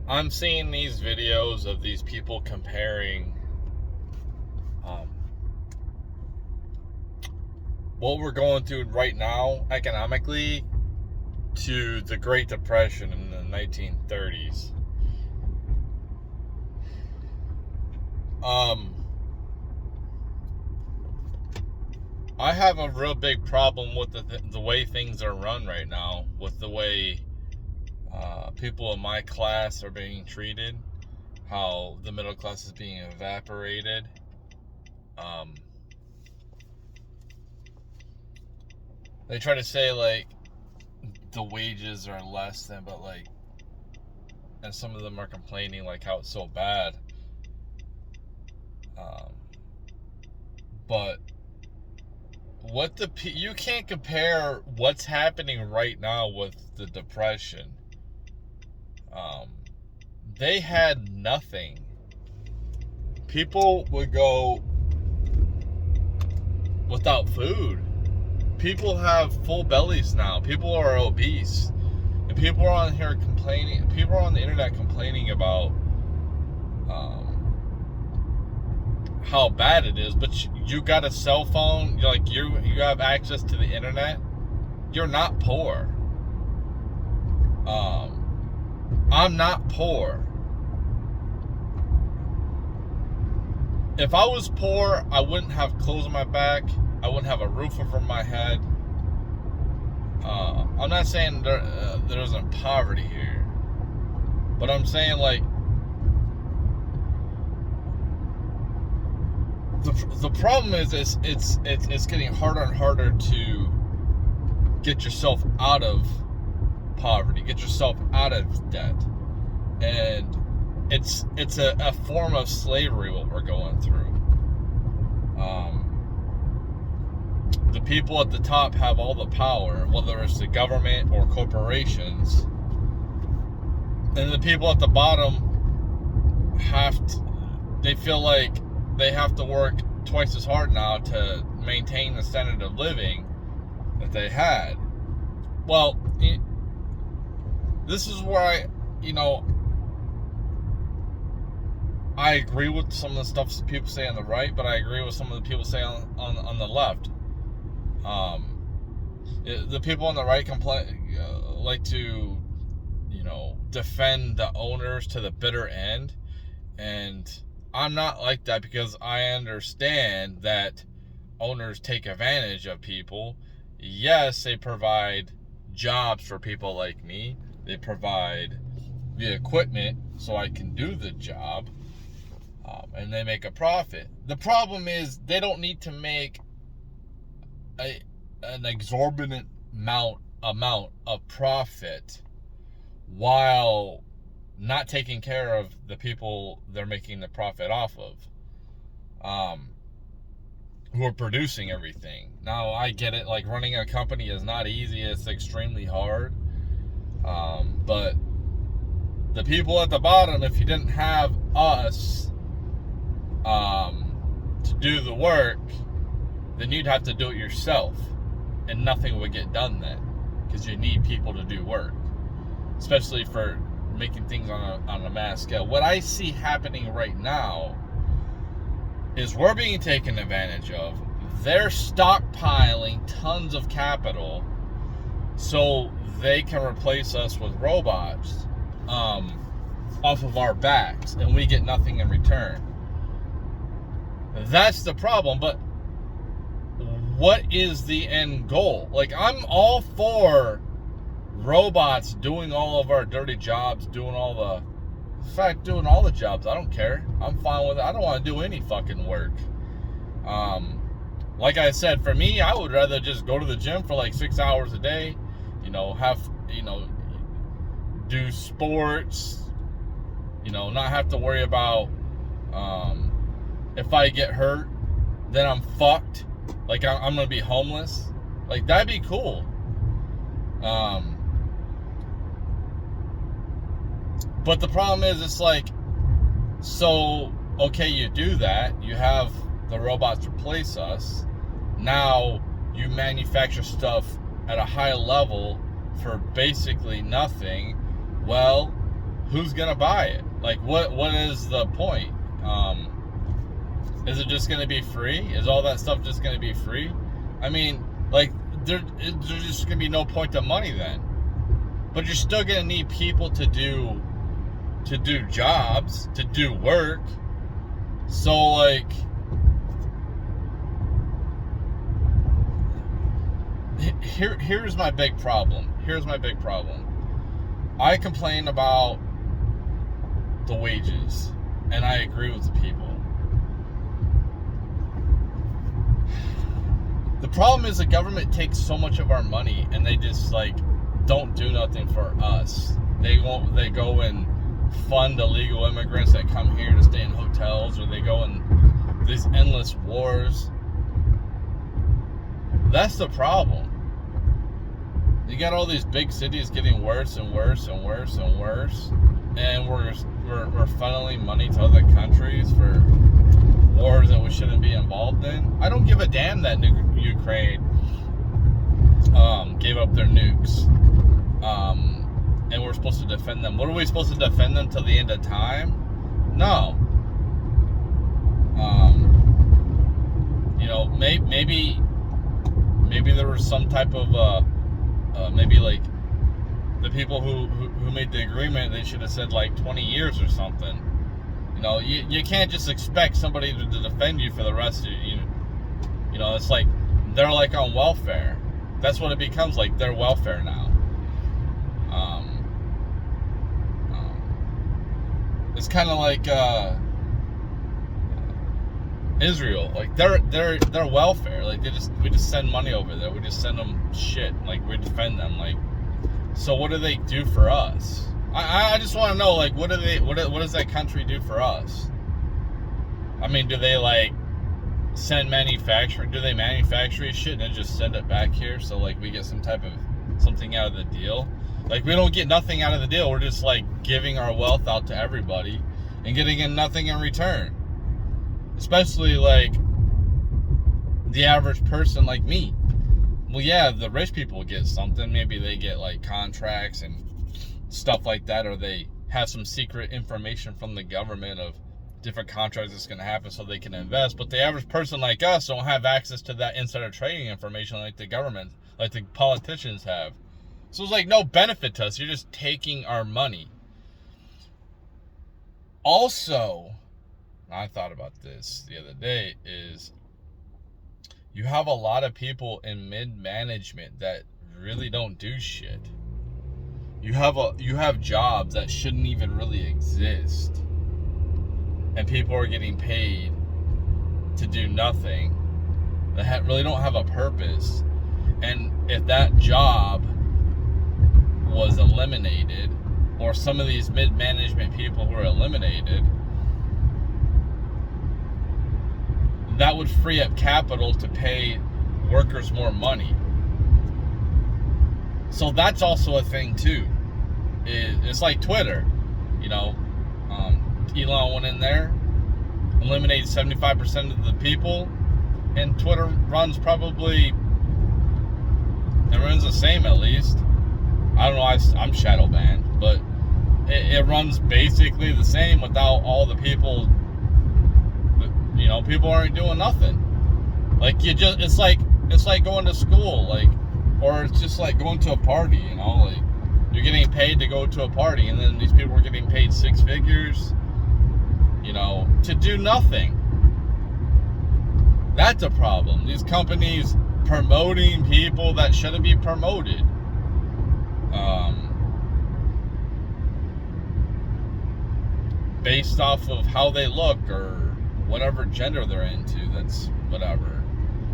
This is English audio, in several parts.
I'm seeing these videos of these people comparing what we're going through right now economically to the Great Depression in the 1930s. I have a real big problem with the way things are run right now, with the way people in my class are being treated, how the middle class is being evaporated. They try to say like the wages are less than, but like, and some of them are complaining like how it's so bad. But you can't compare what's happening right now with the Depression. They had nothing. People would go without food. People have full bellies now. People are obese. And people are on here complaining. People are on the internet complaining about how bad it is. But you got a cell phone. You have access to the internet. You're not poor. I'm not poor. If I was poor, I wouldn't have clothes on my back. I wouldn't have a roof over my head. I'm not saying there isn't poverty here, but I'm saying like the problem is it's getting harder and harder to get yourself out of poverty, get yourself out of debt, and it's a form of slavery what we're going through. The people at the top have all the power, whether it's the government or corporations, and the people at the bottom they feel like they have to work twice as hard now to maintain the standard of living that they had. Well, this is where I agree with some of the stuff that people say on the right, but I agree with some of the people say on the left. The people on the right like to, defend the owners to the bitter end, and I'm not like that, because I understand that owners take advantage of people. Yes, they provide jobs for people like me. They provide the equipment so I can do the job, and they make a profit. The problem is they don't need to make an exorbitant amount of profit while not taking care of the people they're making the profit off of, who are producing everything. Now, I get it, like, running a company is not easy. It's extremely hard, but the people at the bottom, if you didn't have us to do the work, then you'd have to do it yourself, and nothing would get done then, because you need people to do work, especially for making things on a mass scale. What I see happening right now is we're being taken advantage of. They're stockpiling tons of capital so they can replace us with robots off of our backs, and we get nothing in return. That's the problem. But what is the end goal? Like, I'm all for robots doing all of our dirty jobs, doing all the jobs. I don't care. I'm fine with it. I don't want to do any fucking work. Like I said, for me, I would rather just go to the gym for like 6 hours a day, do sports, not have to worry about if I get hurt, then I'm fucked. Like, I'm gonna be homeless. Like, that'd be cool. But the problem is, it's like, so, okay, you do that. You have the robots replace us. Now, you manufacture stuff at a high level for basically nothing. Well, who's gonna buy it? Like, what is the point? Is it just gonna be free? Is all that stuff just gonna be free? I mean, like, there's just gonna be no point to money then. But you're still gonna need people to do jobs, to do work. So, like, here's my big problem. I complain about the wages, and I agree with the people. The problem is the government takes so much of our money, and they just, like, don't do nothing for us. They go and fund illegal immigrants that come here to stay in hotels, or they go in these endless wars. That's the problem. You got all these big cities getting worse and worse and worse and worse, and we're funneling money to other countries for wars that we shouldn't be involved in. I don't give a damn that Ukraine gave up their nukes, and we're supposed to defend them. What are we supposed to defend them till the end of time? No. You know, maybe there was some type of maybe, like, the people who made the agreement, they should have said like 20 years or something. You know, you can't just expect somebody to defend you for the rest of you. You know, it's like they're like on welfare. That's what it becomes like. They're welfare now. It's kind of like Israel. Like they're welfare. Like we just send money over there. We just send them shit. Like we defend them. Like, so what do they do for us? I just want to know, like, what does that country do for us? I mean, do they, like, send manufacturing? Do they manufacture shit and then just send it back here so, like, we get some type of something out of the deal? Like, we don't get nothing out of the deal. We're just, like, giving our wealth out to everybody and getting in nothing in return. Especially, like, the average person like me. Well, yeah, the rich people get something. Maybe they get, like, contracts and stuff like that, or they have some secret information from the government of different contracts that's going to happen so they can invest. But the average person like us don't have access to that insider trading information like the government, like the politicians have. So it's like no benefit to us. You're just taking our money. Also, I thought about this the other day, is you have a lot of people in mid-management that really don't do shit. You have jobs that shouldn't even really exist, and people are getting paid to do nothing that really don't have a purpose. And if that job was eliminated, or some of these mid-management people were eliminated, that would free up capital to pay workers more money. So that's also a thing too. It's like Twitter, you know. Elon went in there, eliminated 75% of the people, and Twitter runs probably, it runs the same at least. I don't know, I'm shadow banned, but it runs basically the same without all the people. You know, people aren't doing nothing. Like, it's like going to school, like, or it's just like going to a party, you know, like, you're getting paid to go to a party, and then these people are getting paid six figures, you know, to do nothing. That's a problem. These companies promoting people that shouldn't be promoted. Based off of how they look or whatever gender they're into, that's whatever.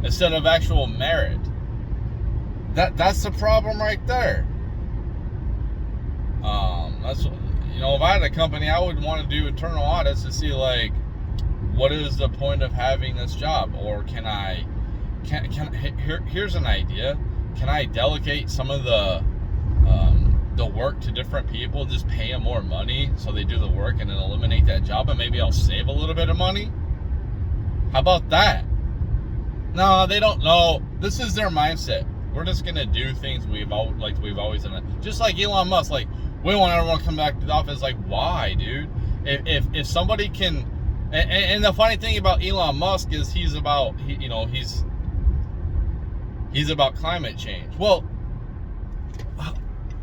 Instead of actual merit. That's the problem right there. That's, you know, if I had a company, I would want to do internal audits to see, like, what is the point of having this job? Or here's an idea. Can I delegate some of the work to different people, just pay them more money so they do the work and then eliminate that job, and maybe I'll save a little bit of money? How about that? No, they don't know. This is their mindset. We're just gonna do things we've always done. Just like Elon Musk. Like, We want everyone to come back to the office. Like, why, dude? If somebody can, and the funny thing about Elon Musk is he's about climate change. Well,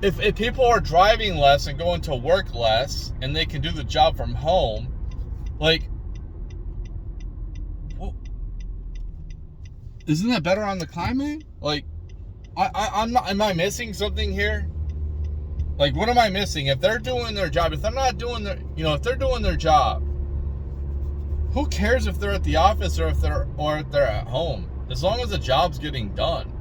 if people are driving less and going to work less, and they can do the job from home, like, well, isn't that better on the climate? Like, I'm not. Am I missing something here? Like, what am I missing? If they're doing their job, if they're not doing their, if they're doing their job, who cares if they're at the office or if they're at home? As long as the job's getting done.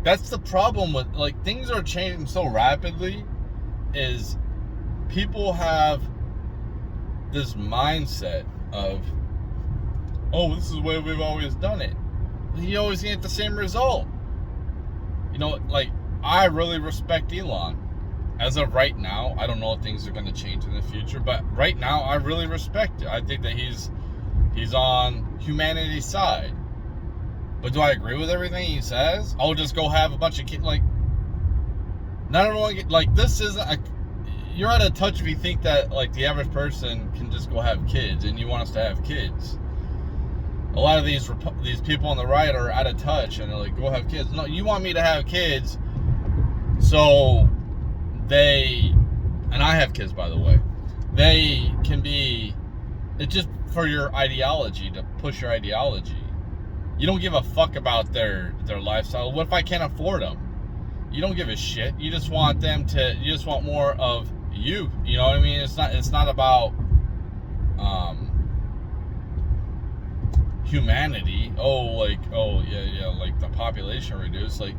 That's the problem with, like, things are changing so rapidly, is people have this mindset of, oh, this is the way we've always done it. You always get the same result. Like, I really respect Elon. As of right now, I don't know if things are going to change in the future, but right now, I really respect it. I think that he's on humanity's side. But do I agree with everything he says? I'll just go have a bunch of kids. Like, not everyone, like, this isn't you're out of touch if you think that, like, the average person can just go have kids, and you want us to have kids. A lot of these people on the right are out of touch, and they're like, go have kids. No, you want me to have kids so and I have kids, by the way, they can be, it's just for your ideology, to push your ideology. You don't give a fuck about their lifestyle. What if I can't afford them? You don't give a shit. You just want you just want more of you. You know what I mean? It's not about humanity. Like the population reduced. Like,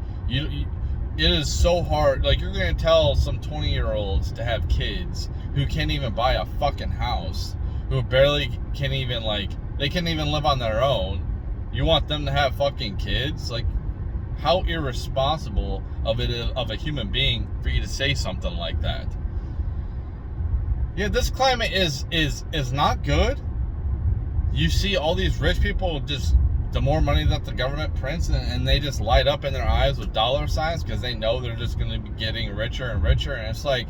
it is so hard. Like, you're gonna tell some 20-year-olds to have kids who can't even buy a fucking house, who barely can even, like, they can't even live on their own. You want them to have fucking kids? Like, how irresponsible of a human being for you to say something like that. Yeah, this climate is not good. You see all these rich people, just the more money that the government prints, and they just light up in their eyes with dollar signs because they know they're just going to be getting richer and richer. And it's like,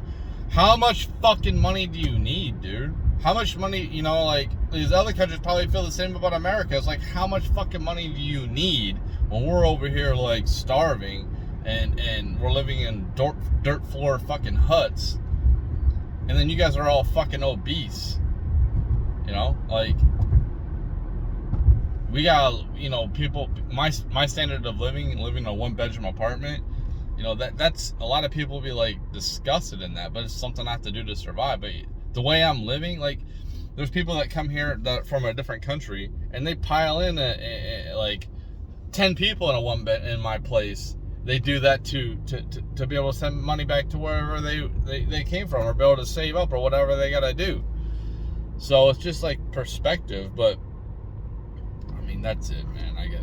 how much fucking money do you need, dude? How much money, like, these other countries probably feel the same about America. It's like, how much fucking money do you need when we're over here, like, starving and we're living in dirt floor fucking huts, and then you guys are all fucking obese, like, we got, people, my standard of living in a 1-bedroom apartment, that's, a lot of people be, like, disgusted in that, but it's something I have to do to survive. But the way I'm living, like, there's people that come here from a different country, and they pile in like 10 people in my place. They do that to be able to send money back to wherever they came from, or be able to save up, or whatever they gotta do. So it's just, like, perspective. But I mean, that's it, man. I guess